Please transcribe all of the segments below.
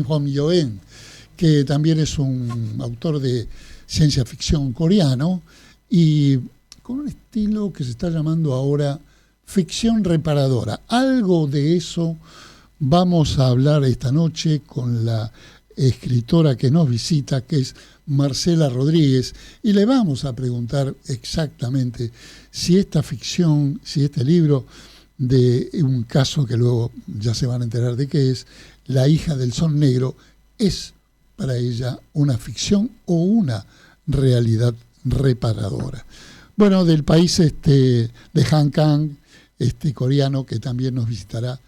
Hong Yoen, que también es un autor de ciencia ficción coreano y con un estilo que se está llamando ahora ficción reparadora. Algo de eso vamos a hablar esta noche con la escritora que nos visita, que es Marcela Rodríguez, y le vamos a preguntar exactamente si esta ficción, si este libro de un caso que luego ya se van a enterar de qué es, La hija del sol negro, es para ella una ficción o una realidad reparadora. Bueno, del país de Han Kang, coreano, que también nos visitará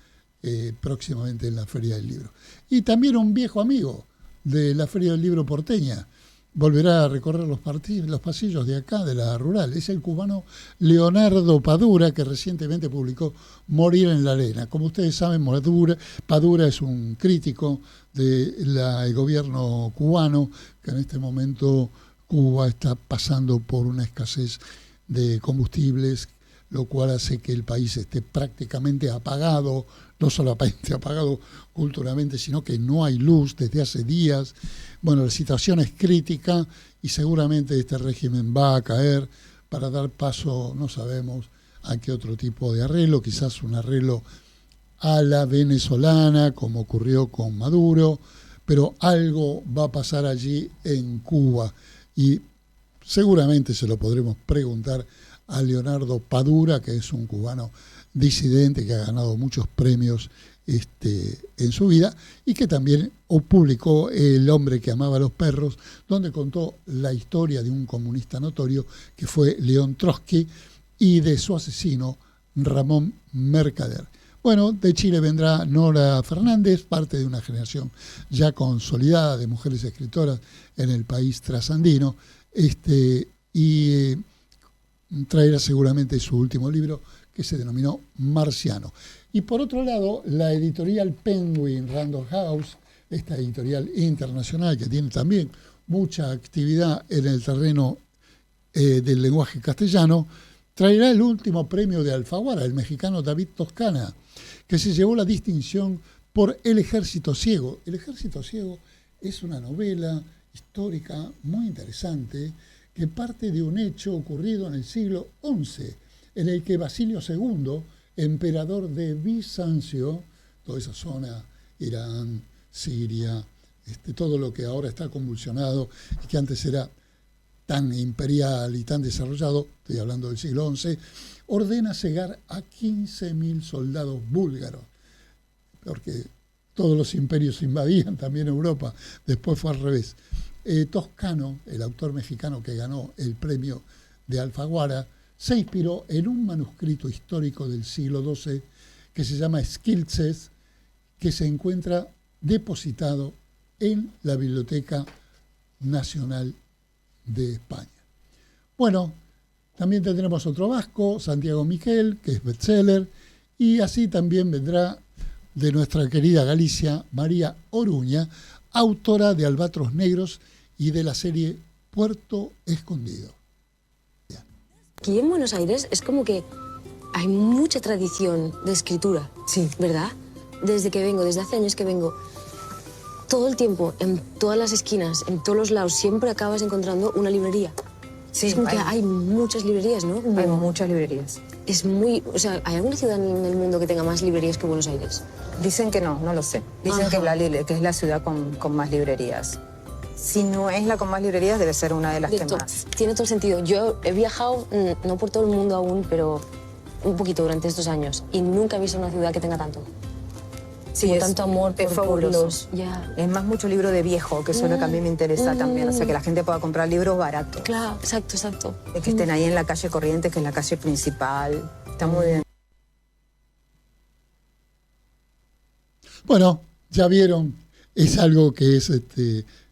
próximamente en la Feria del Libro. Y también un viejo amigo de la Feria del Libro porteña, volverá a recorrer los pasillos de acá, de la rural. Es el cubano Leonardo Padura, que recientemente publicó Morir en la arena. Como ustedes saben, Padura es un crítico del gobierno cubano, que en este momento Cuba está pasando por una escasez de combustibles, lo cual hace que el país esté prácticamente apagado, no solamente apagado culturalmente, sino que no hay luz desde hace días. Bueno, la situación es crítica y seguramente este régimen va a caer para dar paso, no sabemos a qué otro tipo de arreglo, quizás un arreglo a la venezolana, como ocurrió con Maduro, pero algo va a pasar allí en Cuba y seguramente se lo podremos preguntar a Leonardo Padura, que es un cubano disidente que ha ganado muchos premios en su vida y que también publicó El hombre que amaba a los perros, donde contó la historia de un comunista notorio que fue León Trotsky y de su asesino Ramón Mercader. Bueno, de Chile vendrá Nora Fernández, parte de una generación ya consolidada de mujeres escritoras en el país trasandino, y traerá seguramente su último libro, que se denominó Marciano. Y por otro lado, la editorial Penguin Random House, esta editorial internacional que tiene también mucha actividad en el terreno del lenguaje castellano, traerá el último premio de Alfaguara, el mexicano David Toscana, que se llevó la distinción por El ejército ciego. El ejército ciego es una novela histórica muy interesante que parte de un hecho ocurrido en el siglo XI, en el que Basilio II, emperador de Bizancio, toda esa zona, Irán, Siria, todo lo que ahora está convulsionado y que antes era tan imperial y tan desarrollado, estoy hablando del siglo XI, ordena cegar a 15.000 soldados búlgaros, porque todos los imperios invadían también Europa, después fue al revés. Toscano, el autor mexicano que ganó el premio de Alfaguara, se inspiró en un manuscrito histórico del siglo XII que se llama Esquilmes, que se encuentra depositado en la Biblioteca Nacional de España. Bueno, también tendremos otro vasco, Santiago Miquel, que es bestseller, y así también vendrá de nuestra querida Galicia, María Oruña, autora de Albatros Negros y de la serie Puerto Escondido. Aquí en Buenos Aires es como que hay mucha tradición de escritura, sí, ¿verdad? Desde que vengo, desde hace años que vengo, todo el tiempo, en todas las esquinas, en todos los lados, siempre acabas encontrando una librería. Sí, es como que hay muchas librerías, ¿no? Hay muchas librerías. Es muy... O sea, ¿hay alguna ciudad en el mundo que tenga más librerías que Buenos Aires? Dicen que no, no lo sé. Dicen que es la ciudad con más librerías. Si no es la con más librerías, debe ser una de las que más. Tiene todo el sentido. Yo he viajado, no por todo el mundo aún, pero un poquito durante estos años, y nunca he visto una ciudad que tenga tanto. Sí, es tanto amor es fabuloso. Yeah. Es más mucho libro de viejo, que eso es lo que a mí me interesa también. O sea, que la gente pueda comprar libros baratos. Claro, exacto. Que estén ahí en la calle Corrientes, que es la calle principal. Está muy bien. Bueno, ya vieron, es algo que es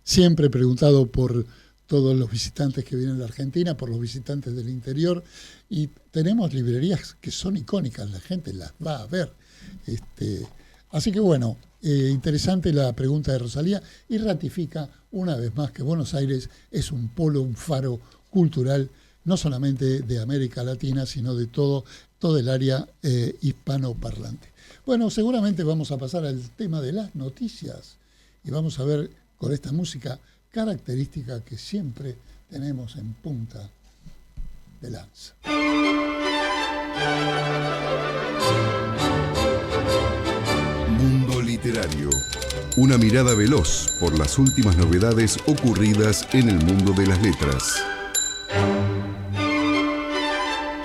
siempre preguntado por todos los visitantes que vienen de Argentina, por los visitantes del interior, y tenemos librerías que son icónicas, la gente las va a ver. Así que bueno, interesante la pregunta de Rosalía y ratifica una vez más que Buenos Aires es un polo, un faro cultural, no solamente de América Latina, sino de todo el área hispanoparlante. Bueno, seguramente vamos a pasar al tema de las noticias y vamos a ver con esta música característica que siempre tenemos en punta de lanza. Mundo literario. Una mirada veloz por las últimas novedades ocurridas en el mundo de las letras.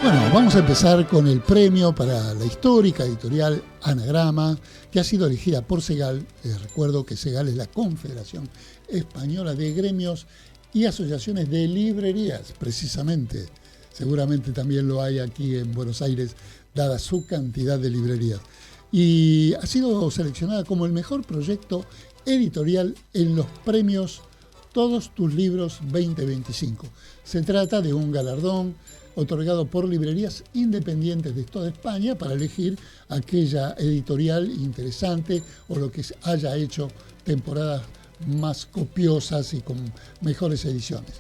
Bueno, vamos a empezar con el premio para la histórica editorial Anagrama, que ha sido elegida por Segal. Les recuerdo que Segal es la Confederación Española de Gremios y Asociaciones de Librerías, precisamente. Seguramente también lo hay aquí en Buenos Aires, dada su cantidad de librerías. Y ha sido seleccionada como el mejor proyecto editorial en los premios Todos tus libros 2025. Se trata de un galardón otorgado por librerías independientes de toda España para elegir aquella editorial interesante o lo que haya hecho temporadas más copiosas y con mejores ediciones.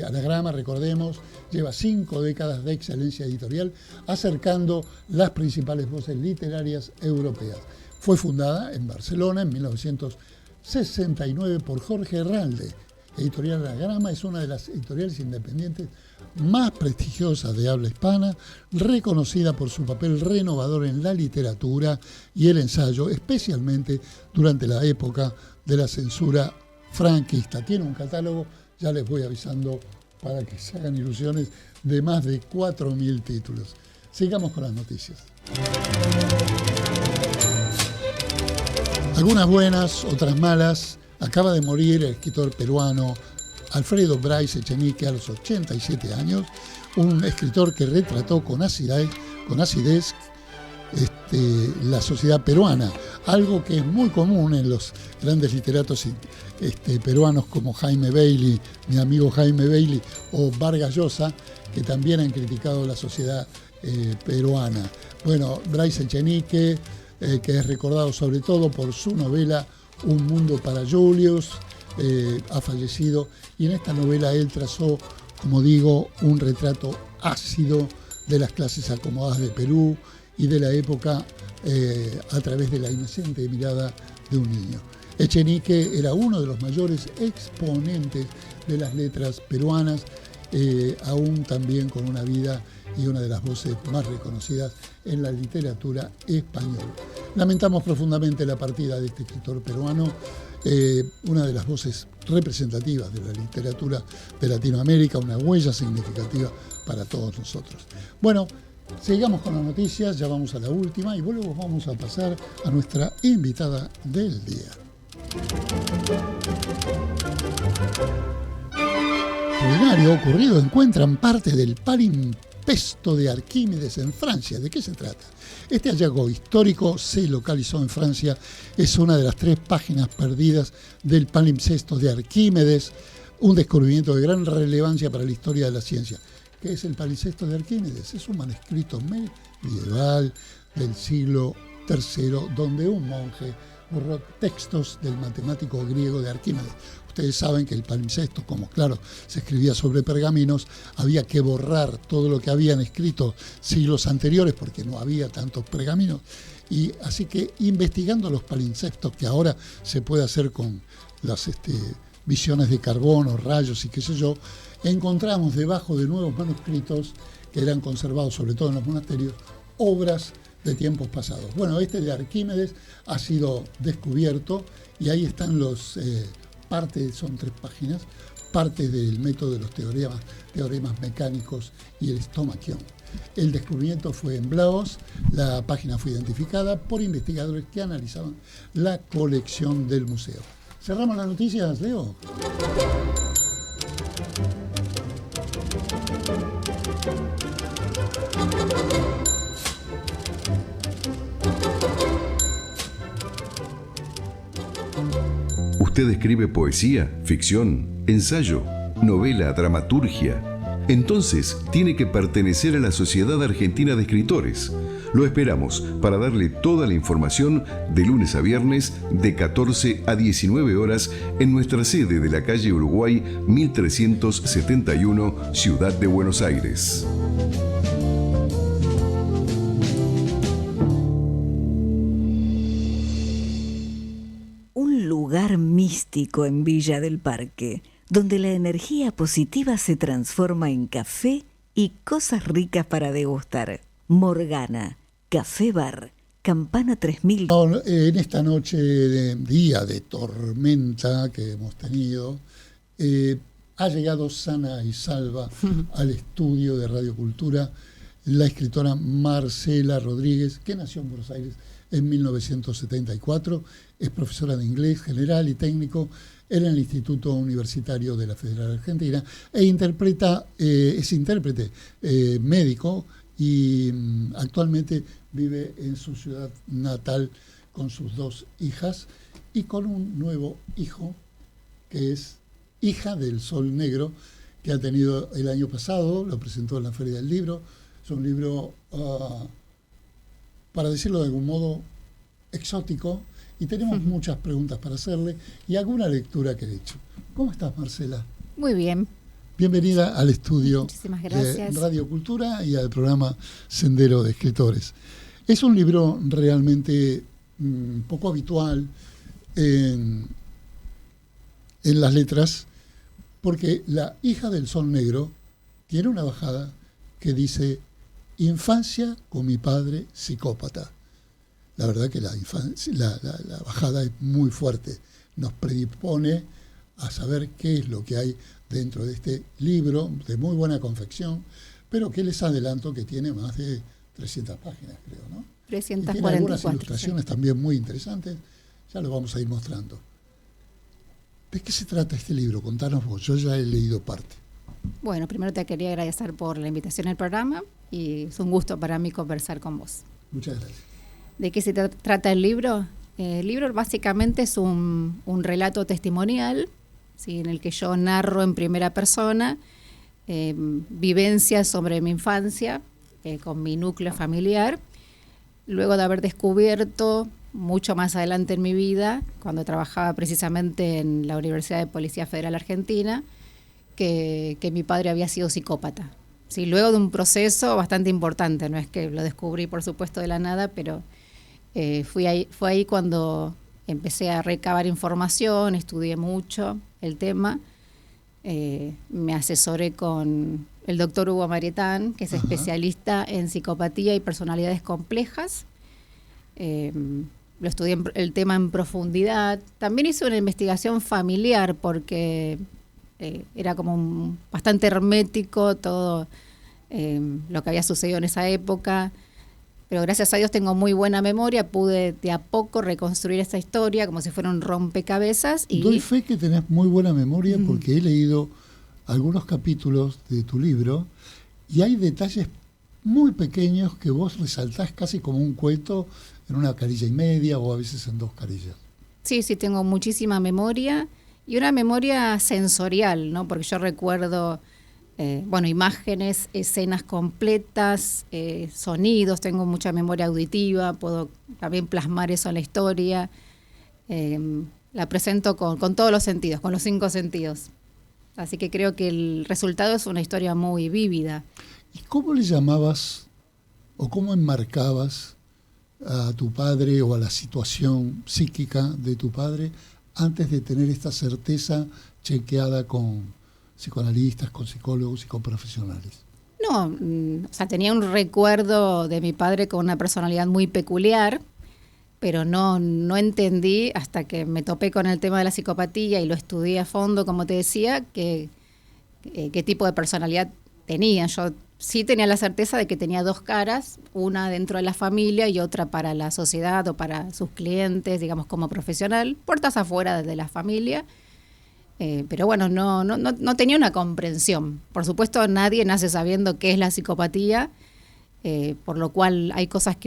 Anagrama, recordemos, lleva 5 décadas de excelencia editorial acercando las principales voces literarias europeas. Fue fundada en Barcelona en 1969 por Jorge Herralde. Editorial Anagrama es una de las editoriales independientes más prestigiosas de habla hispana, reconocida por su papel renovador en la literatura y el ensayo, especialmente durante la época de la censura franquista. Tiene un catálogo, ya les voy avisando para que se hagan ilusiones, de más de 4.000 títulos. Sigamos con las noticias. Algunas buenas, otras malas. Acaba de morir el escritor peruano Alfredo Bryce Echenique a los 87 años, un escritor que retrató con acidez la sociedad peruana, algo que es muy común en los grandes literatos peruanos como Jaime Bailey, mi amigo Jaime Bailey, o Vargas Llosa, que también han criticado la sociedad peruana. Bueno, Bryce Echenique, que es recordado sobre todo por su novela Un mundo para Julius, ha fallecido, y en esta novela él trazó, como digo, un retrato ácido de las clases acomodadas de Perú y de la época a través de la inocente mirada de un niño. Echenique era uno de los mayores exponentes de las letras peruanas, aún también con una vida y una de las voces más reconocidas en la literatura española. Lamentamos profundamente la partida de este escritor peruano, una de las voces representativas de la literatura de Latinoamérica, una huella significativa para todos nosotros. Bueno, sigamos con las noticias, ya vamos a la última y luego vamos a pasar a nuestra invitada del día. Extraordinario ocurrido, encuentran parte del palimpsesto de Arquímedes en Francia. ¿De qué se trata? Este hallazgo histórico se localizó en Francia, es una de las 3 páginas perdidas del palimpsesto de Arquímedes, un descubrimiento de gran relevancia para la historia de la ciencia. ¿Qué es el palimpsesto de Arquímedes? Es un manuscrito medieval del siglo III, donde un monje borró textos del matemático griego de Arquímedes. Ustedes saben que el palimpsesto, como claro, se escribía sobre pergaminos, había que borrar todo lo que habían escrito siglos anteriores porque no había tantos pergaminos. Y así que investigando los palimpsestos, que ahora se puede hacer con las visiones de carbono, rayos y qué sé yo, encontramos debajo de nuevos manuscritos que eran conservados sobre todo en los monasterios, obras de tiempos pasados. Bueno, este de Arquímedes ha sido descubierto y ahí están son 3 páginas, parte del método de los teoremas mecánicos y el estomaquión. El descubrimiento fue en Blaos, la página fue identificada por investigadores que analizaban la colección del museo. ¿Cerramos las noticias, Leo? ¿Usted escribe poesía, ficción, ensayo, novela, dramaturgia? Entonces tiene que pertenecer a la Sociedad Argentina de Escritores. Lo esperamos para darle toda la información de lunes a viernes de 14 a 19 horas en nuestra sede de la calle Uruguay 1371, Ciudad de Buenos Aires. lugar místico en Villa del Parque, donde la energía positiva se transforma en café y cosas ricas para degustar. Morgana, Café Bar, Campana 3000. En esta noche de día de tormenta que hemos tenido, ha llegado sana y salva al estudio de Radio Cultura la escritora Marcela Rodríguez, que nació en Buenos Aires en 1974, es profesora de inglés general y técnico en el Instituto Universitario de la Federal Argentina e es intérprete médico y actualmente vive en su ciudad natal con sus 2 hijas y con un nuevo hijo que es Hija del Sol Negro, que ha tenido el año pasado, lo presentó en la Feria del Libro. Es un libro, para decirlo de algún modo, exótico, y tenemos muchas preguntas para hacerle y alguna lectura que he hecho. ¿Cómo estás, Marcela? Muy bien. Bienvenida al estudio de Radio Cultura y al programa Sendero de Escritores. Es un libro realmente poco habitual en las letras, porque La Hija del Sol Negro tiene una bajada que dice: infancia con mi padre psicópata. La verdad que la bajada es muy fuerte. Nos predispone a saber qué es lo que hay dentro de este libro, de muy buena confección, pero que les adelanto que tiene más de 300 páginas, creo, ¿no? 344. Y tiene algunas ilustraciones también muy interesantes. Ya lo vamos a ir mostrando. ¿De qué se trata este libro? Contanos vos, yo ya he leído parte. Bueno, primero te quería agradecer por la invitación al programa y es un gusto para mí conversar con vos. Muchas gracias. ¿De qué se trata el libro? El libro básicamente es un relato testimonial, ¿sí?, en el que yo narro en primera persona vivencias sobre mi infancia con mi núcleo familiar, luego de haber descubierto mucho más adelante en mi vida, cuando trabajaba precisamente en la Universidad de Policía Federal Argentina, que mi padre había sido psicópata. Sí, luego de un proceso bastante importante, no es que lo descubrí por supuesto de la nada, pero fue ahí cuando empecé a recabar información, estudié mucho el tema, me asesoré con el doctor Hugo Marietán, que es especialista en psicopatía y personalidades complejas. Lo estudié el tema en profundidad. También hice una investigación familiar porque era como bastante hermético todo lo que había sucedido en esa época. Pero gracias a Dios tengo muy buena memoria, pude de a poco reconstruir esta historia como si fuera un rompecabezas. Y doy fe que tenés muy buena memoria porque he leído algunos capítulos de tu libro y hay detalles muy pequeños que vos resaltás casi como un cuento en una carilla y media o a veces en 2 carillas. Sí, tengo muchísima memoria y una memoria sensorial, ¿no? Porque yo recuerdo imágenes, escenas completas, sonidos, tengo mucha memoria auditiva, puedo también plasmar eso en la historia. La presento con todos los sentidos, con los 5 sentidos. Así que creo que el resultado es una historia muy vívida. ¿Y cómo le llamabas o cómo enmarcabas a tu padre o a la situación psíquica de tu padre antes de tener esta certeza chequeada con psicoanalistas, con psicólogos y con profesionales? No, tenía un recuerdo de mi padre con una personalidad muy peculiar, pero no entendí hasta que me topé con el tema de la psicopatía y lo estudié a fondo, como te decía, qué tipo de personalidad tenía. Yo sí tenía la certeza de que tenía 2 caras, una dentro de la familia y otra para la sociedad o para sus clientes, digamos, como profesional, puertas afuera de la familia. Pero bueno, no tenía una comprensión. Por supuesto, nadie nace sabiendo qué es la psicopatía, por lo cual hay cosas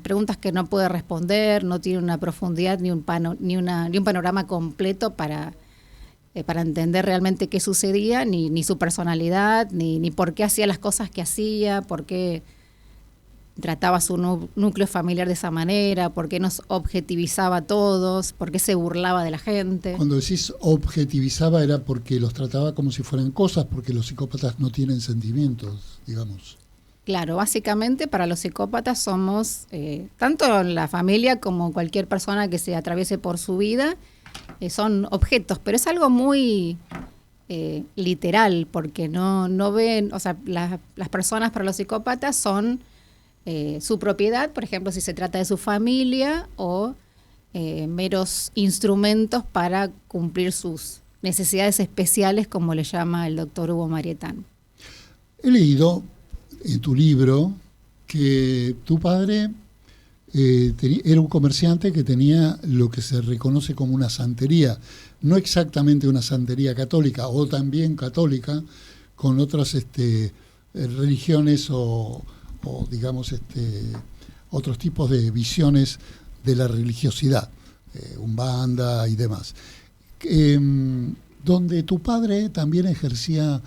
preguntas que no puede responder, no tiene una profundidad ni un panorama completo para entender realmente qué sucedía, ni su personalidad, ni por qué hacía las cosas que hacía, por qué trataba su núcleo familiar de esa manera, por qué nos objetivizaba a todos, por qué se burlaba de la gente. Cuando decís objetivizaba era porque los trataba como si fueran cosas, porque los psicópatas no tienen sentimientos, digamos. Claro, básicamente para los psicópatas somos, tanto la familia como cualquier persona que se atraviese por su vida, son objetos, pero es algo muy literal, porque no ven, o sea, las personas para los psicópatas son su propiedad, por ejemplo, si se trata de su familia, o meros instrumentos para cumplir sus necesidades especiales, como le llama el doctor Hugo Marietán. He leído en tu libro que tu padre era un comerciante que tenía lo que se reconoce como una santería, no exactamente una santería católica, o también católica, con otras religiones o digamos otros tipos de visiones de la religiosidad, Umbanda y demás. Donde tu padre también ejercía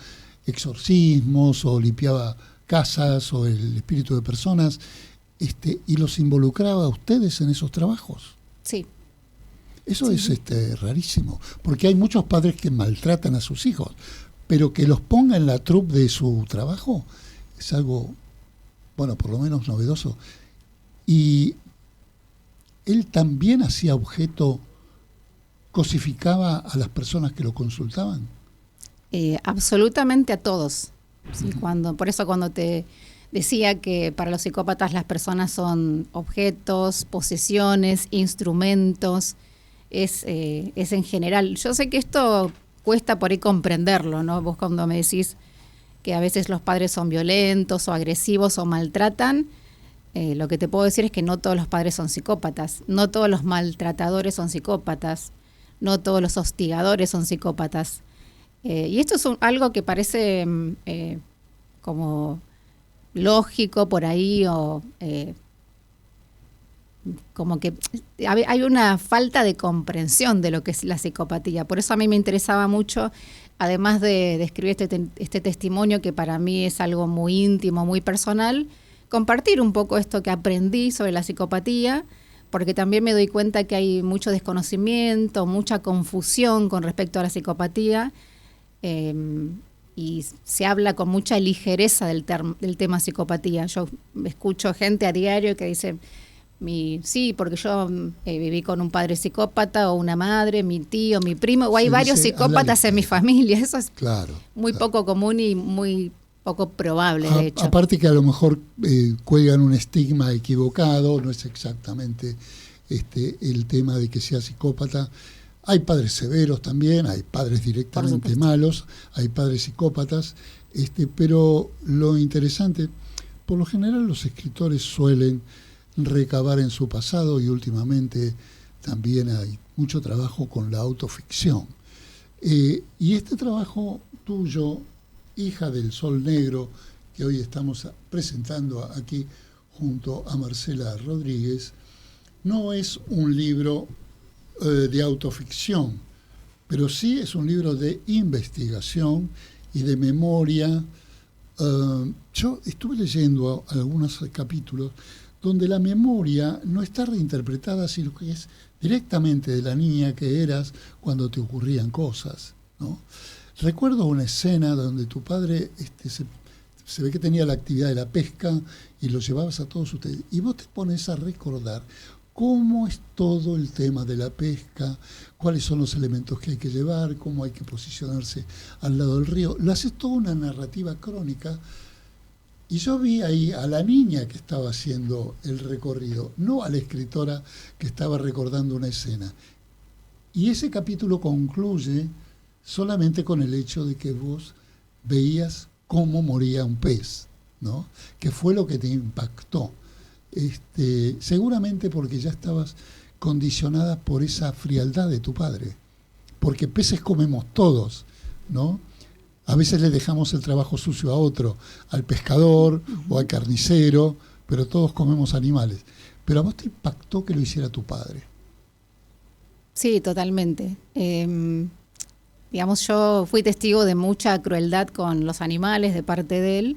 exorcismos o limpiaba casas o el espíritu de personas, y los involucraba a ustedes en esos trabajos. Sí. Eso sí. Es rarísimo, porque hay muchos padres que maltratan a sus hijos, pero que los ponga en la troupe de su trabajo es algo, bueno, por lo menos novedoso. Y él también hacía objeto, cosificaba a las personas que lo consultaban. Absolutamente a todos. ¿Sí? Por eso cuando te decía que para los psicópatas las personas son objetos, posesiones, instrumentos, es en general. Yo sé que esto cuesta por ahí comprenderlo, ¿no? Vos cuando me decís que a veces los padres son violentos o agresivos o maltratan, lo que te puedo decir es que no todos los padres son psicópatas, no todos los maltratadores son psicópatas, no todos los hostigadores son psicópatas. Y esto es algo que parece como lógico por ahí, o como que hay una falta de comprensión de lo que es la psicopatía. Por eso a mí me interesaba mucho, además de escribir este testimonio, que para mí es algo muy íntimo, muy personal, compartir un poco esto que aprendí sobre la psicopatía, porque también me doy cuenta que hay mucho desconocimiento, mucha confusión con respecto a la psicopatía, y se habla con mucha ligereza del tema psicopatía. Yo escucho gente a diario que dice, sí, porque yo viví con un padre psicópata, o una madre, mi tío, mi primo, o hay varios psicópatas en mi familia. Eso es muy poco común y muy poco probable, de hecho. Aparte que a lo mejor cuelgan un estigma equivocado, no es exactamente el tema de que sea psicópata. Hay padres severos también, hay padres directamente malos, hay padres psicópatas, pero lo interesante, por lo general los escritores suelen recabar en su pasado, y últimamente también hay mucho trabajo con la autoficción. Y este trabajo tuyo, Hija del Sol Negro, que hoy estamos presentando aquí junto a Marcela Rodríguez, no es un libro de autoficción, pero sí es un libro de investigación y de memoria. Yo estuve leyendo algunos capítulos donde la memoria no está reinterpretada, sino que es directamente de la niña que eras cuando te ocurrían cosas, ¿no? Recuerdo una escena donde tu padre se ve que tenía la actividad de la pesca y lo llevabas a todos ustedes, y vos te pones a recordar cómo es todo el tema de la pesca, cuáles son los elementos que hay que llevar, cómo hay que posicionarse al lado del río. Lo haces toda una narrativa crónica, y yo vi ahí a la niña que estaba haciendo el recorrido, no a la escritora que estaba recordando una escena. Y ese capítulo concluye solamente con el hecho de que vos veías cómo moría un pez, ¿no? Que fue lo que te impactó. Seguramente porque ya estabas condicionada por esa frialdad de tu padre, porque peces comemos todos, ¿no? A veces le dejamos el trabajo sucio a otro, al pescador o al carnicero, pero todos comemos animales. Pero a vos te impactó que lo hiciera tu padre. Sí, totalmente. Digamos, yo fui testigo de mucha crueldad con los animales de parte de él.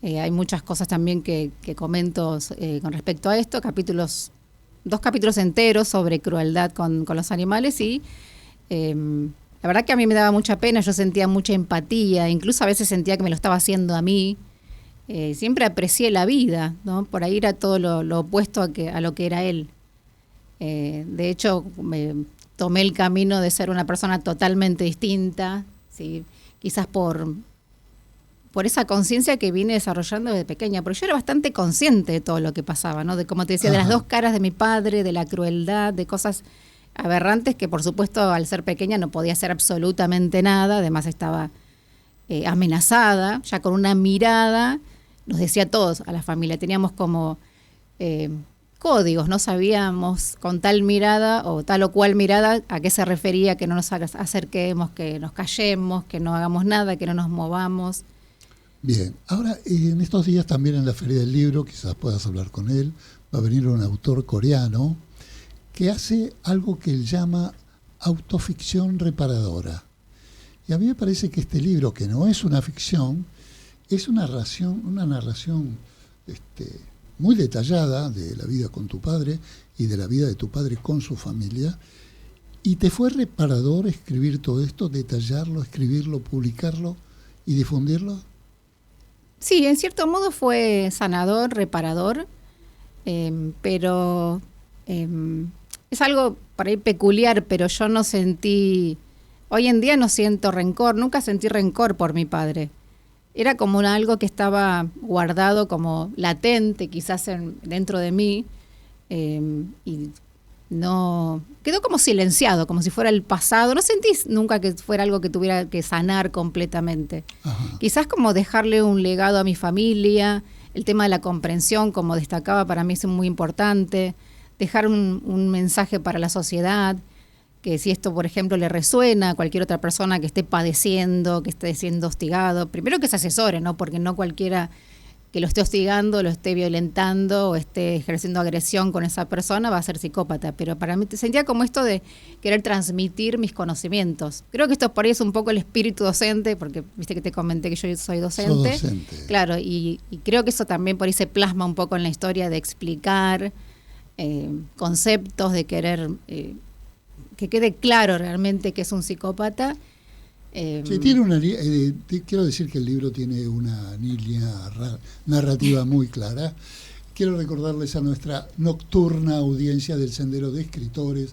Hay muchas cosas también que comento con respecto a esto, 2 capítulos enteros sobre crueldad con los animales, y la verdad que a mí me daba mucha pena, yo sentía mucha empatía, incluso a veces sentía que me lo estaba haciendo a mí. Siempre aprecié la vida, ¿no? Por ahí era todo lo opuesto a lo que era él. De hecho, tomé el camino de ser una persona totalmente distinta, ¿sí? Quizás por esa conciencia que vine desarrollando desde pequeña, porque yo era bastante consciente de todo lo que pasaba, ¿no? De, como te decía, de las dos caras de mi padre, de la crueldad, de cosas aberrantes que, por supuesto, al ser pequeña no podía hacer absolutamente nada, además estaba amenazada, ya con una mirada, nos decía a todos, a la familia, teníamos como códigos, no sabíamos con tal mirada o tal o cual mirada a qué se refería, que no nos acerquemos, que nos callemos, que no hagamos nada, que no nos movamos. Bien, ahora en estos días también en la Feria del Libro, quizás puedas hablar con él, va a venir un autor coreano que hace algo que él llama autoficción reparadora. Y a mí me parece que este libro, que no es una ficción, es una narración muy detallada de la vida con tu padre y de la vida de tu padre con su familia. ¿Y te fue reparador escribir todo esto, detallarlo, escribirlo, publicarlo y difundirlo? Sí, en cierto modo fue sanador, reparador, pero es algo por ahí peculiar, pero yo no sentí, hoy en día no siento rencor, nunca sentí rencor por mi padre. Era como algo que estaba guardado, como latente quizás dentro de mí, y no quedó como silenciado, como si fuera el pasado. No sentí nunca que fuera algo que tuviera que sanar completamente. Ajá. Quizás como dejarle un legado a mi familia, el tema de la comprensión, como destacaba, para mí es muy importante, dejar un mensaje para la sociedad, que si esto, por ejemplo, le resuena a cualquier otra persona que esté padeciendo, que esté siendo hostigado, primero que se asesore, ¿no? Porque no cualquiera que lo esté hostigando, lo esté violentando o esté ejerciendo agresión con esa persona va a ser psicópata. Pero para mí sentía como esto de querer transmitir mis conocimientos. Creo que esto por ahí es un poco el espíritu docente, porque viste que te comenté que yo soy docente. Soy docente. Claro, y creo que eso también por ahí se plasma un poco en la historia de explicar conceptos, de querer que quede claro realmente que es un psicópata. Sí, tiene quiero decir que el libro tiene una línea narrativa muy clara. Quiero recordarles a nuestra nocturna audiencia del Sendero de Escritores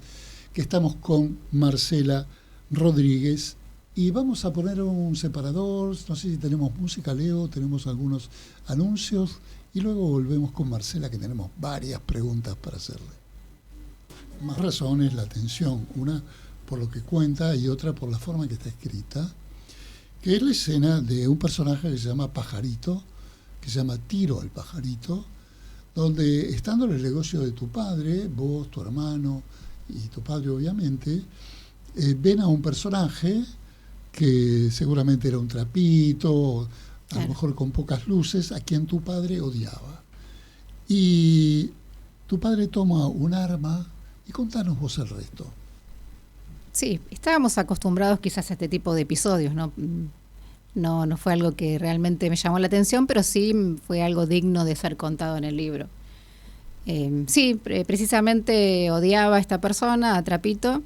que estamos con Marcela Rodríguez y vamos a poner un separador. No sé si tenemos música, Leo, tenemos algunos anuncios y luego volvemos con Marcela, que tenemos varias preguntas para hacerle. Más razones, la atención, una por lo que cuenta y otra por la forma en que está escrita, que es la escena de un personaje que se llama Pajarito, que se llama Tiro el Pajarito, donde estando en el negocio de tu padre, vos, tu hermano y tu padre obviamente, ven a un personaje que seguramente era un trapito, a lo mejor con pocas luces, a quien tu padre odiaba. Y tu padre toma un arma, y contanos vos el resto. Sí, estábamos acostumbrados quizás a este tipo de episodios, ¿no? No fue algo que realmente me llamó la atención, pero sí fue algo digno de ser contado en el libro. Precisamente odiaba a esta persona, a Trapito,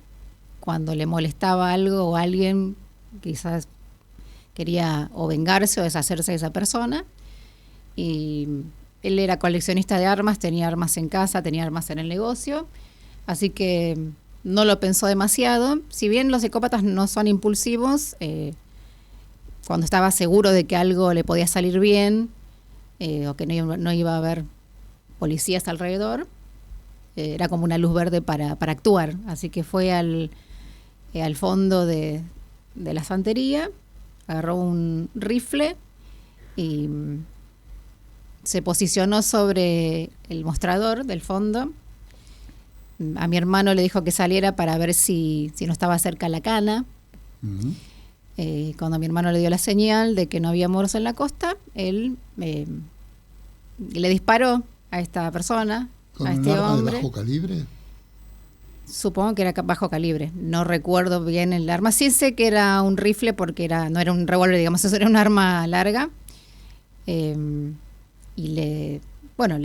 cuando le molestaba algo o alguien, quizás quería o vengarse o deshacerse de esa persona. Y él era coleccionista de armas, tenía armas en casa, tenía armas en el negocio, así que no lo pensó demasiado. Si bien los psicópatas no son impulsivos, cuando estaba seguro de que algo le podía salir bien o que no iba a haber policías alrededor, era como una luz verde para actuar. Así que fue al fondo de la santería, agarró un rifle y se posicionó sobre el mostrador del fondo. A mi hermano le dijo que saliera para ver si no estaba cerca la cana. Uh-huh. Cuando mi hermano le dio la señal de que no había moros en la costa, él le disparó a esta persona, ¿con a este un arma hombre. de bajo calibre? Supongo que era bajo calibre. No recuerdo bien el arma. Sí sé que era un rifle porque no era un revólver, digamos, eso era un arma larga. Y le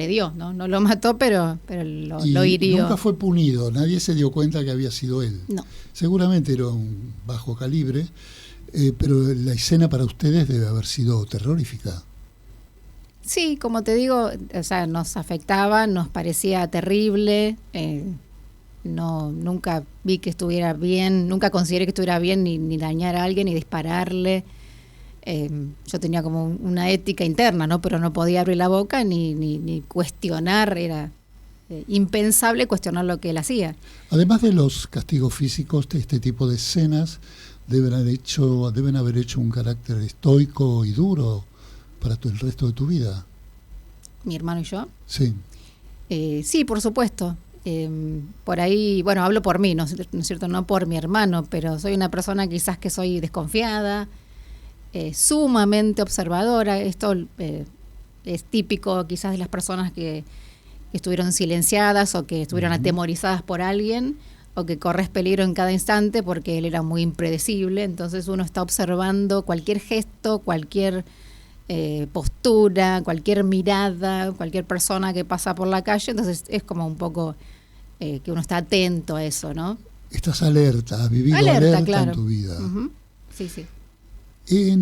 dio, ¿no? No lo mató, pero lo hirió. Nunca fue punido, nadie se dio cuenta que había sido él. No. Seguramente era un bajo calibre, pero la escena para ustedes debe haber sido terrorífica. Sí, como te digo, o sea, nos afectaba, nos parecía terrible. No, nunca vi que estuviera bien, nunca consideré que estuviera bien ni dañar a alguien ni dispararle. Yo tenía como una ética interna, ¿no? Pero no podía abrir la boca ni cuestionar, era impensable cuestionar lo que él hacía. Además de los castigos físicos, este tipo de escenas deben haber hecho un carácter estoico y duro para el resto de tu vida. ¿Mi hermano y yo? Sí. Sí, por supuesto. Por ahí, bueno, hablo por mí, ¿no es cierto? No por mi hermano, pero soy una persona quizás que soy desconfiada, sumamente observadora. Esto es típico quizás de las personas que estuvieron silenciadas o que estuvieron atemorizadas por alguien, o que corres peligro en cada instante porque él era muy impredecible. Entonces uno está observando cualquier gesto, cualquier postura, cualquier mirada, cualquier persona que pasa por la calle. Entonces es como un poco que uno está atento a eso, ¿no? Estás alerta, has vivido alerta claro. En tu vida. Uh-huh. Sí, sí.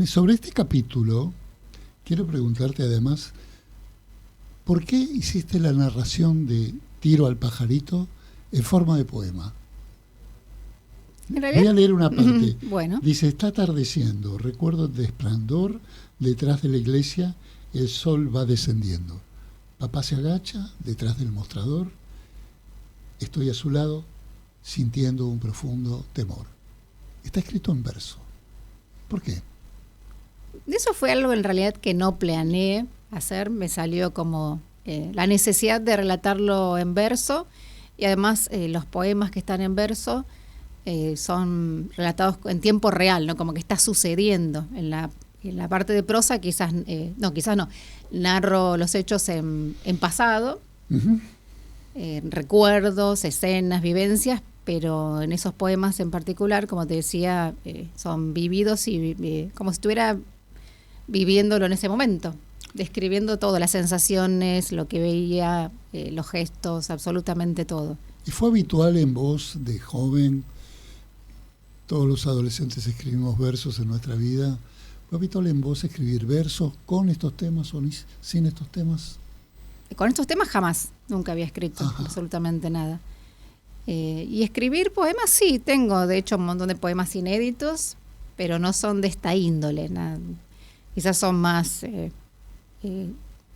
Sobre este capítulo, quiero preguntarte además, ¿por qué hiciste la narración de Tiro al pajarito en forma de poema? Voy a leer una parte. Bueno. Dice, está atardeciendo, recuerdo de esplendor, detrás de la iglesia el sol va descendiendo. Papá se agacha detrás del mostrador, estoy a su lado sintiendo un profundo temor. Está escrito en verso. ¿Por qué? Eso fue algo en realidad que no planeé hacer, me salió como la necesidad de relatarlo en verso, y además los poemas que están en verso son relatados en tiempo real, ¿no? Como que está sucediendo. En la parte de prosa quizás no, narro los hechos en pasado, uh-huh. Recuerdos, escenas, vivencias, pero en esos poemas en particular, como te decía, son vividos y como si estuviera viviéndolo en ese momento, describiendo todo, las sensaciones, lo que veía, los gestos, absolutamente todo. ¿Y fue habitual en vos de joven? Todos los adolescentes escribimos versos en nuestra vida. ¿Fue habitual en vos escribir versos con estos temas o sin estos temas? Con estos temas jamás, nunca había escrito absolutamente nada. Y escribir poemas sí, tengo de hecho un montón de poemas inéditos, pero no son de esta índole, nada. Quizás son más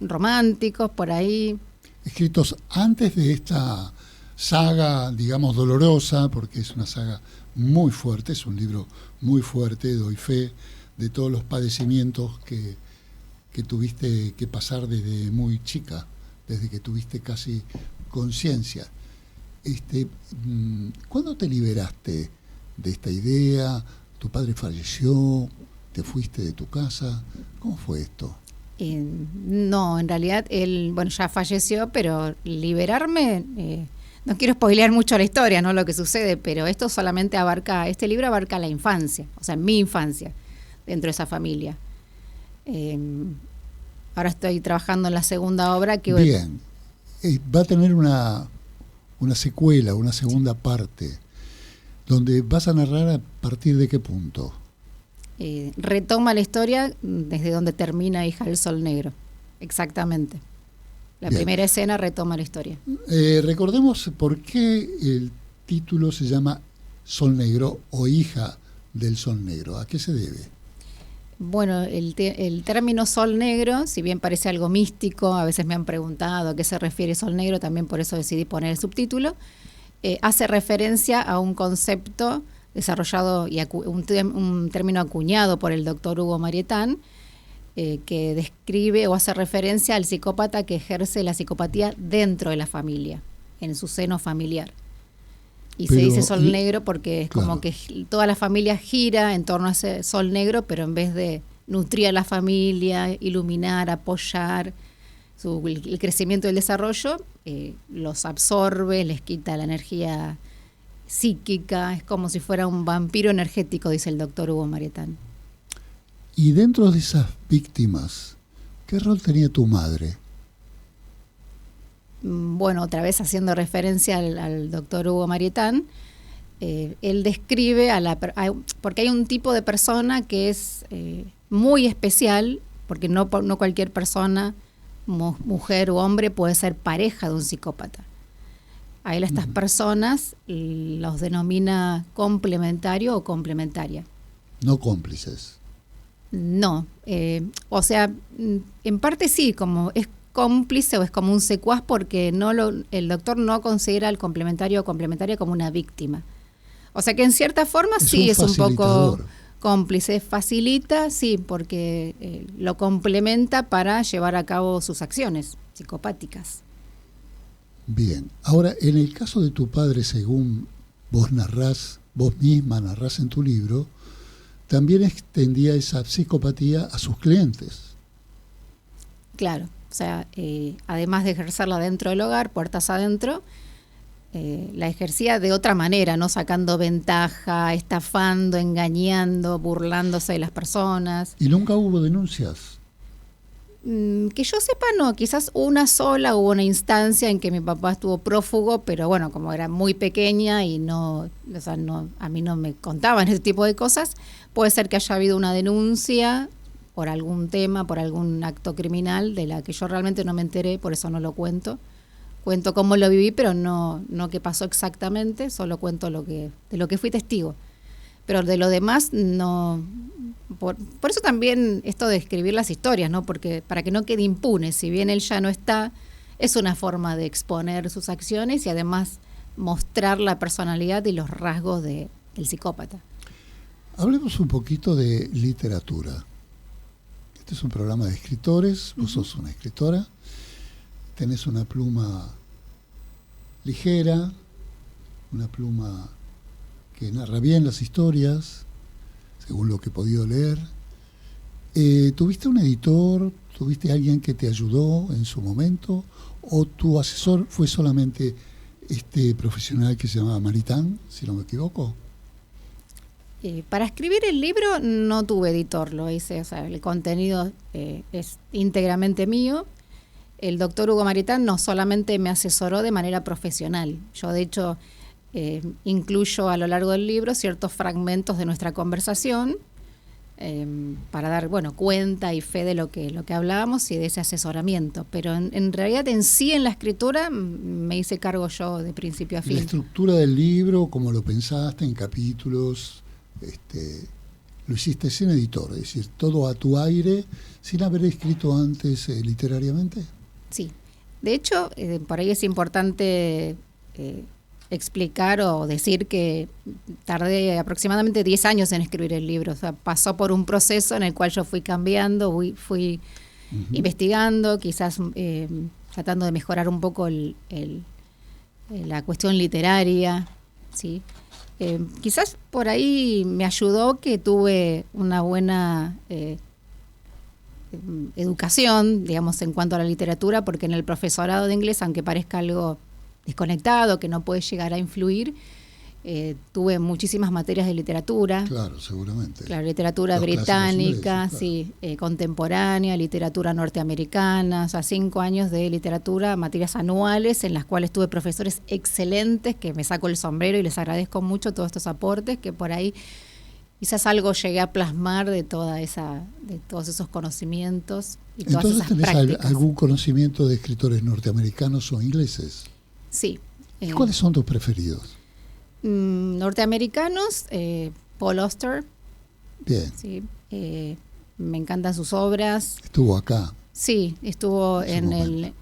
románticos por ahí. Escritos antes de esta saga, digamos, dolorosa, porque es una saga muy fuerte, es un libro muy fuerte, doy fe de todos los padecimientos que tuviste que pasar desde muy chica, desde que tuviste casi conciencia. ¿Cuándo te liberaste de esta idea? ¿Tu padre falleció? ¿Te fuiste de tu casa? ¿Cómo fue esto? No, en realidad él, ya falleció, pero liberarme, no quiero spoilear mucho la historia, no lo que sucede, pero esto solamente este libro abarca la infancia, o sea, mi infancia, dentro de esa familia. Ahora estoy trabajando en la segunda obra que... Bien, va a tener una secuela, una segunda parte, donde vas a narrar a partir de qué punto. Retoma la historia desde donde termina Hija del Sol Negro, exactamente. La primera escena retoma la historia. Recordemos por qué el título se llama Sol Negro o Hija del Sol Negro. ¿A qué se debe? Bueno, el término Sol Negro, si bien parece algo místico, a veces me han preguntado a qué se refiere Sol Negro, también por eso decidí poner el subtítulo, hace referencia a un concepto desarrollado y un término acuñado por el doctor Hugo Marietán, que describe o hace referencia al psicópata que ejerce la psicopatía dentro de la familia, en su seno familiar. Y se dice sol negro porque es como que toda la familia gira en torno a ese sol negro, pero en vez de nutrir a la familia, iluminar, apoyar el crecimiento y el desarrollo, los absorbe, les quita la energía psíquica, es como si fuera un vampiro energético, dice el doctor Hugo Marietán. Y dentro de esas víctimas, ¿qué rol tenía tu madre? Bueno, otra vez haciendo referencia al doctor Hugo Marietán, él describe porque hay un tipo de persona que es muy especial, porque no cualquier persona, mujer u hombre, puede ser pareja de un psicópata. A él, a estas personas los denomina complementario o complementaria. No cómplices. No, o sea, en parte sí, como es cómplice o es como un secuaz porque el doctor no considera al complementario o complementaria como una víctima. O sea que en cierta forma sí es un poco cómplice, facilita, sí, porque lo complementa para llevar a cabo sus acciones psicopáticas. Bien, ahora en el caso de tu padre, según vos misma narrás en tu libro, también extendía esa psicopatía a sus clientes. Claro, o sea, además de ejercerla dentro del hogar, puertas adentro, la ejercía de otra manera, no sacando ventaja, estafando, engañando, burlándose de las personas. ¿Y nunca hubo denuncias? Que yo sepa, no, quizás una sola hubo una instancia en que mi papá estuvo prófugo, pero bueno, como era muy pequeña y no, o sea, a mí no me contaban ese tipo de cosas, puede ser que haya habido una denuncia por algún tema, por algún acto criminal de la que yo realmente no me enteré, por eso no lo cuento. Cuento cómo lo viví, pero no qué pasó exactamente, solo cuento de lo que fui testigo. Pero de lo demás no. Por eso también esto de escribir las historias, ¿no? Porque para que no quede impune, si bien él ya no está, es una forma de exponer sus acciones y además mostrar la personalidad y los rasgos del psicópata. Hablemos un poquito de literatura. Este es un programa de escritores, vos sos una escritora, tenés una pluma ligera, una pluma que narra bien las historias, según lo que he podido leer. ¿Tuviste un editor? ¿Tuviste alguien que te ayudó en su momento? ¿O tu asesor fue solamente este profesional que se llamaba Maritán, si no me equivoco? Para escribir el libro no tuve editor, lo hice, o sea, el contenido es íntegramente mío. El doctor Hugo Maritán no solamente me asesoró de manera profesional, yo de hecho incluyo a lo largo del libro ciertos fragmentos de nuestra conversación para dar cuenta y fe de lo que hablábamos y de ese asesoramiento, pero en realidad en la escritura me hice cargo yo de principio a fin. La estructura del libro, como lo pensaste en capítulos, lo hiciste sin editor, es decir, todo a tu aire, sin haber escrito antes literariamente. Sí, de hecho por ahí es importante explicar o decir que tardé aproximadamente 10 años en escribir el libro. O sea, pasó por un proceso en el cual yo fui cambiando, fui investigando, quizás tratando de mejorar un poco la cuestión literaria, ¿sí? Quizás por ahí me ayudó que tuve una buena educación, digamos, en cuanto a la literatura, porque en el profesorado de inglés, aunque parezca algo desconectado, que no puede llegar a influir, tuve muchísimas materias de literatura. Claro, seguramente. Claro, literatura británica, sí, contemporánea, literatura norteamericana, o sea, 5 años de literatura, materias anuales, en las cuales tuve profesores excelentes, que me saco el sombrero y les agradezco mucho todos estos aportes, que por ahí quizás algo llegué a plasmar de todos esos conocimientos y todas esas prácticas. ¿Entonces tenés algún conocimiento de escritores norteamericanos o ingleses? Sí. ¿Y cuáles son tus preferidos? Norteamericanos, Paul Auster. Bien. Sí, me encantan sus obras. ¿Estuvo acá? Sí, estuvo en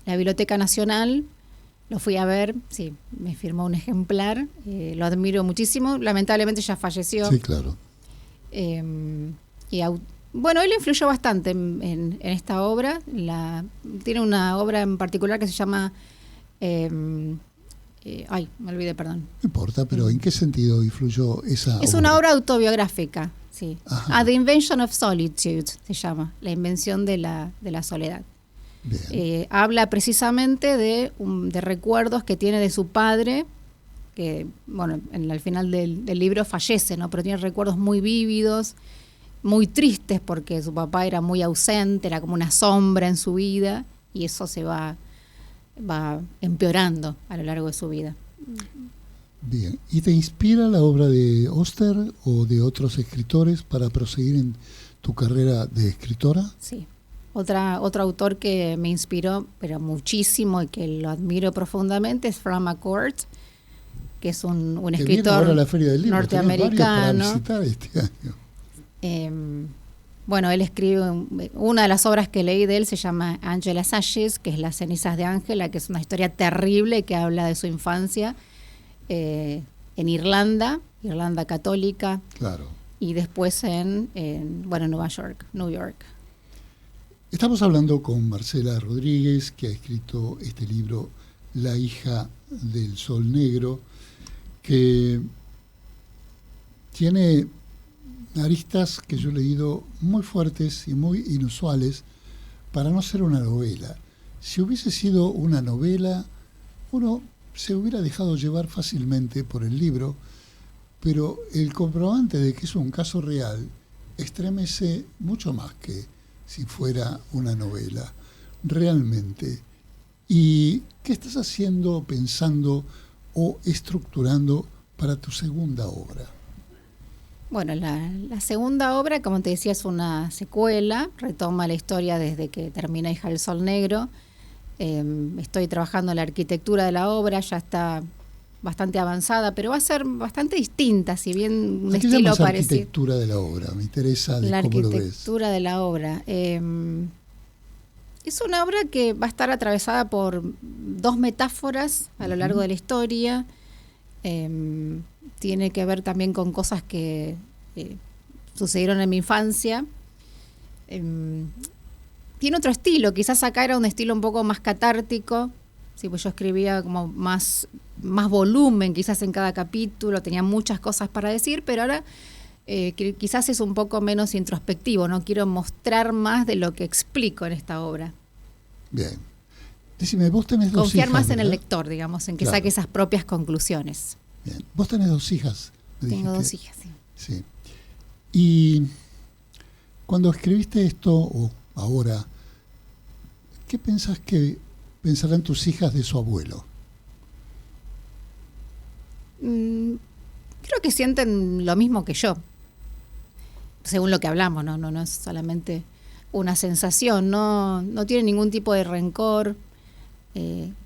la Biblioteca Nacional. Lo fui a ver, sí, me firmó un ejemplar. Lo admiro muchísimo. Lamentablemente ya falleció. Sí, claro. Bueno, él influyó bastante en esta obra. Tiene una obra en particular que se llama... me olvidé, perdón. No importa, pero ¿en qué sentido influyó esa obra? Es una obra autobiográfica, sí. Ajá. The Invention of Solitude se llama, la invención de la soledad. Habla precisamente de recuerdos que tiene de su padre, que, bueno, al final del libro fallece, ¿no? Pero tiene recuerdos muy vívidos, muy tristes, porque su papá era muy ausente, era como una sombra en su vida, y eso se va empeorando a lo largo de su vida. Bien. ¿Y te inspira la obra de Auster o de otros escritores para proseguir en tu carrera de escritora? Sí. Otro autor que me inspiró, pero muchísimo y que lo admiro profundamente, es Frank McCourt, que es un que escritor viene ahora a la Feria del Libro. norteamericano. Para visitar este año. Bueno, él escribe, una de las obras que leí de él se llama Angela's Ashes, que es Las cenizas de Ángela, que es una historia terrible que habla de su infancia en Irlanda católica. Claro. Y después en New York. Estamos hablando con Marcela Rodríguez, que ha escrito este libro, La hija del sol negro, que tiene aristas que yo he leído muy fuertes y muy inusuales para no ser una novela. Si hubiese sido una novela, uno se hubiera dejado llevar fácilmente por el libro, pero el comprobante de que es un caso real estremece mucho más que si fuera una novela, realmente. ¿Y qué estás haciendo, pensando o estructurando para tu segunda obra? Bueno, la segunda obra, como te decía, es una secuela, retoma la historia desde que termina Hija del Sol Negro. Estoy trabajando en la arquitectura de la obra, ya está bastante avanzada, pero va a ser bastante distinta, si bien un estilo parecido. ¿La arquitectura de la obra? Me interesa de cómo lo ves. La arquitectura de la obra. Es una obra que va a estar atravesada por dos metáforas a lo largo de la historia. Tiene que ver también con cosas que sucedieron en mi infancia. Tiene otro estilo, quizás acá era un estilo un poco más catártico. Sí, pues yo escribía como más volumen quizás en cada capítulo, tenía muchas cosas para decir, pero ahora quizás es un poco menos introspectivo, no quiero mostrar más de lo que explico en esta obra. Bien. Decime, vos tenés dos Confiar hijas, más ¿verdad? en el lector, digamos, en que Claro. saque esas propias conclusiones. Bien. Vos tenés dos hijas. me Tengo dijiste. 2 hijas, sí. Sí. Y cuando escribiste esto, o ahora, ¿qué pensás que pensarán tus hijas de su abuelo? Creo que sienten lo mismo que yo, según lo que hablamos, no es solamente una sensación, no tienen ningún tipo de rencor,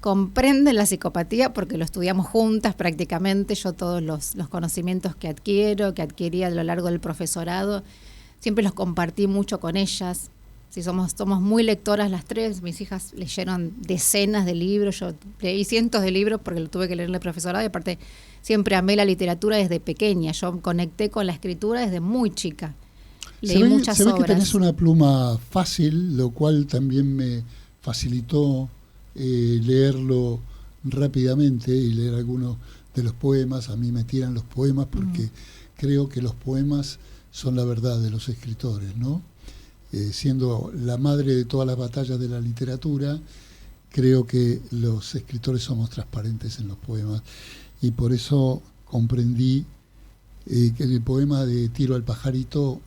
comprenden la psicopatía porque lo estudiamos juntas prácticamente. Yo todos los conocimientos que adquiría a lo largo del profesorado, siempre los compartí mucho con ellas. Sí, somos muy lectoras las tres. Mis hijas leyeron decenas de libros, yo leí cientos de libros porque lo tuve que leer en el profesorado, y aparte siempre amé la literatura desde pequeña. Yo conecté con la escritura desde muy chica. Leí muchas obras. Se ve que tenés una pluma fácil, lo cual también me facilitó leerlo rápidamente y leer algunos de los poemas. A mí me tiran los poemas porque creo que los poemas son la verdad de los escritores, ¿no? Siendo la madre de todas las batallas de la literatura, creo que los escritores somos transparentes en los poemas, y por eso comprendí que en el poema de Tiro al pajarito,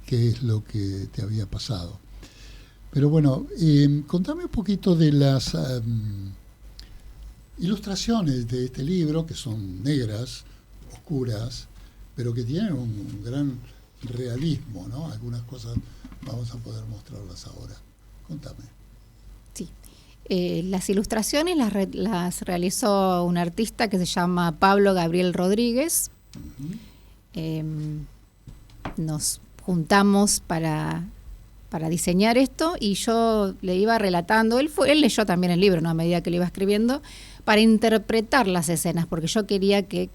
qué es lo que te había pasado. Pero bueno, contame un poquito de las ilustraciones de este libro, que son negras, oscuras, pero que tienen un gran realismo, ¿no? Algunas cosas vamos a poder mostrarlas ahora. Contame. Sí. Las ilustraciones las realizó un artista que se llama Pablo Gabriel Rodríguez. Nos juntamos para diseñar esto, y yo le iba relatando, él leyó también el libro, ¿no? A medida que lo iba escribiendo, para interpretar las escenas, porque yo quería que,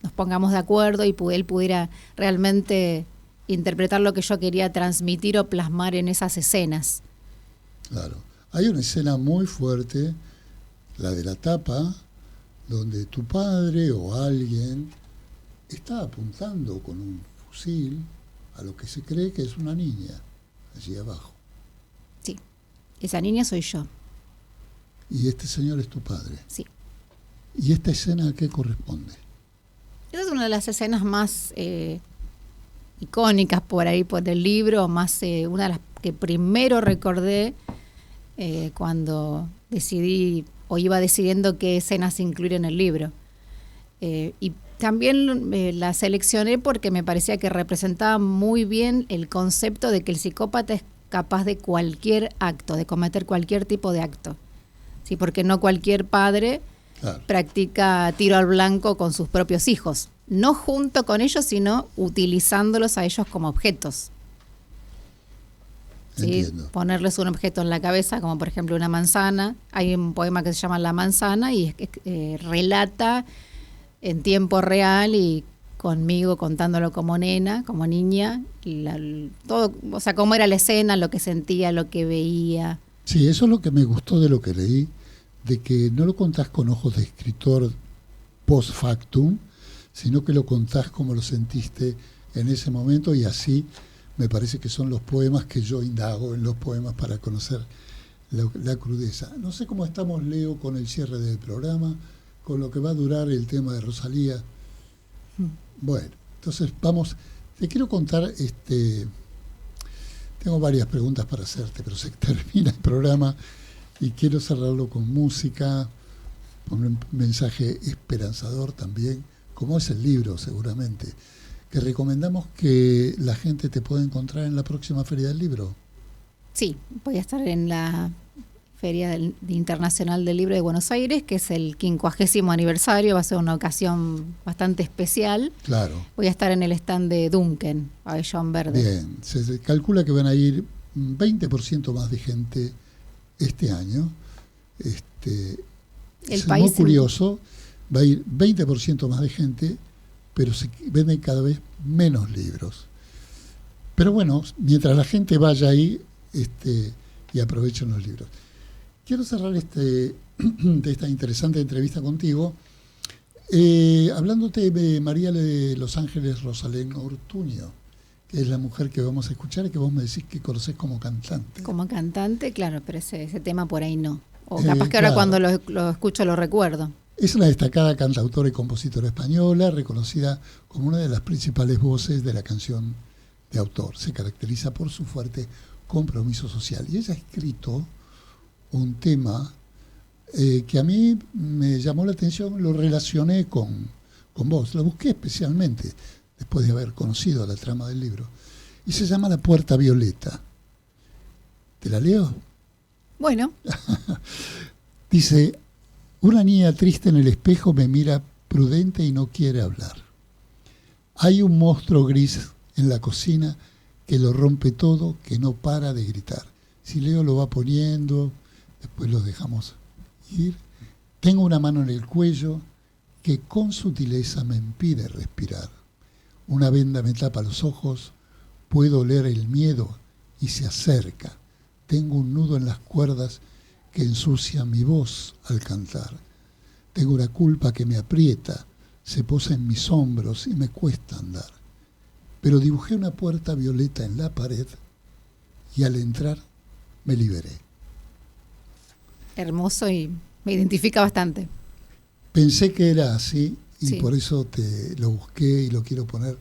nos pongamos de acuerdo y él pudiera realmente interpretar lo que yo quería transmitir o plasmar en esas escenas. Claro. Hay una escena muy fuerte, la de la tapa, donde tu padre o alguien está apuntando con un fusil a lo que se cree que es una niña, allí abajo. Sí, esa niña soy yo. Y este señor es tu padre. Sí. ¿Y esta escena a qué corresponde? Esa es una de las escenas más icónicas por ahí, por el libro, más una de las que primero recordé cuando decidí o iba decidiendo qué escenas incluir en el libro. Y también la seleccioné porque me parecía que representaba muy bien el concepto de que el psicópata es capaz de cualquier acto, de cometer cualquier tipo de acto. Sí, porque no cualquier padre practica tiro al blanco con sus propios hijos. No junto con ellos, sino utilizándolos a ellos como objetos. ¿Sí? Ponerles un objeto en la cabeza, como por ejemplo una manzana. Hay un poema que se llama La manzana y relata en tiempo real y conmigo contándolo como nena, como niña, todo, o sea, cómo era la escena, lo que sentía, lo que veía. Sí, eso es lo que me gustó de lo que leí, de que no lo contás con ojos de escritor post factum, sino que lo contás como lo sentiste en ese momento, y así me parece que son los poemas que yo indago en los poemas para conocer la crudeza. No sé cómo estamos, Leo, con el cierre del programa, con lo que va a durar el tema de Rosalía. Bueno, entonces vamos, te quiero contar, tengo varias preguntas para hacerte, pero se termina el programa y quiero cerrarlo con música, con un mensaje esperanzador también, como es el libro seguramente, que recomendamos que la gente te pueda encontrar en la próxima Feria del Libro. Sí, voy a estar en la Feria Internacional del Libro de Buenos Aires, que es el 50º aniversario, va a ser una ocasión bastante especial. Claro. Voy a estar en el stand de Duncan, Pabellón Verde. Bien, se calcula que van a ir 20% más de gente este año. Es muy curioso, va a ir 20% más de gente, pero se venden cada vez menos libros. Pero bueno, mientras la gente vaya ahí y aprovechen los libros. Quiero cerrar de esta interesante entrevista contigo hablándote de María de Los Ángeles Rosalén Ortuño, que es la mujer que vamos a escuchar y que vos me decís que conocés como cantante. Como cantante, claro, pero ese tema por ahí no. O capaz que ahora cuando lo escucho lo recuerdo. Es una destacada cantautora y compositora española, reconocida como una de las principales voces de la canción de autor. Se caracteriza por su fuerte compromiso social. Y ella ha escrito un tema que a mí me llamó la atención, lo relacioné con vos, lo busqué especialmente después de haber conocido la trama del libro, y se llama La Puerta Violeta. ¿Te la leo? Bueno. Dice: una niña triste en el espejo me mira prudente y no quiere hablar. Hay un monstruo gris en la cocina que lo rompe todo, que no para de gritar. Si Leo lo va poniendo, después los dejamos ir. Tengo una mano en el cuello que con sutileza me impide respirar. Una venda me tapa los ojos, puedo oler el miedo y se acerca. Tengo un nudo en las cuerdas que ensucia mi voz al cantar. Tengo una culpa que me aprieta, se posa en mis hombros y me cuesta andar. Pero dibujé una puerta violeta en la pared y al entrar me liberé. Hermoso y me identifica bastante. Pensé que era así y sí. Por eso te lo busqué y lo quiero poner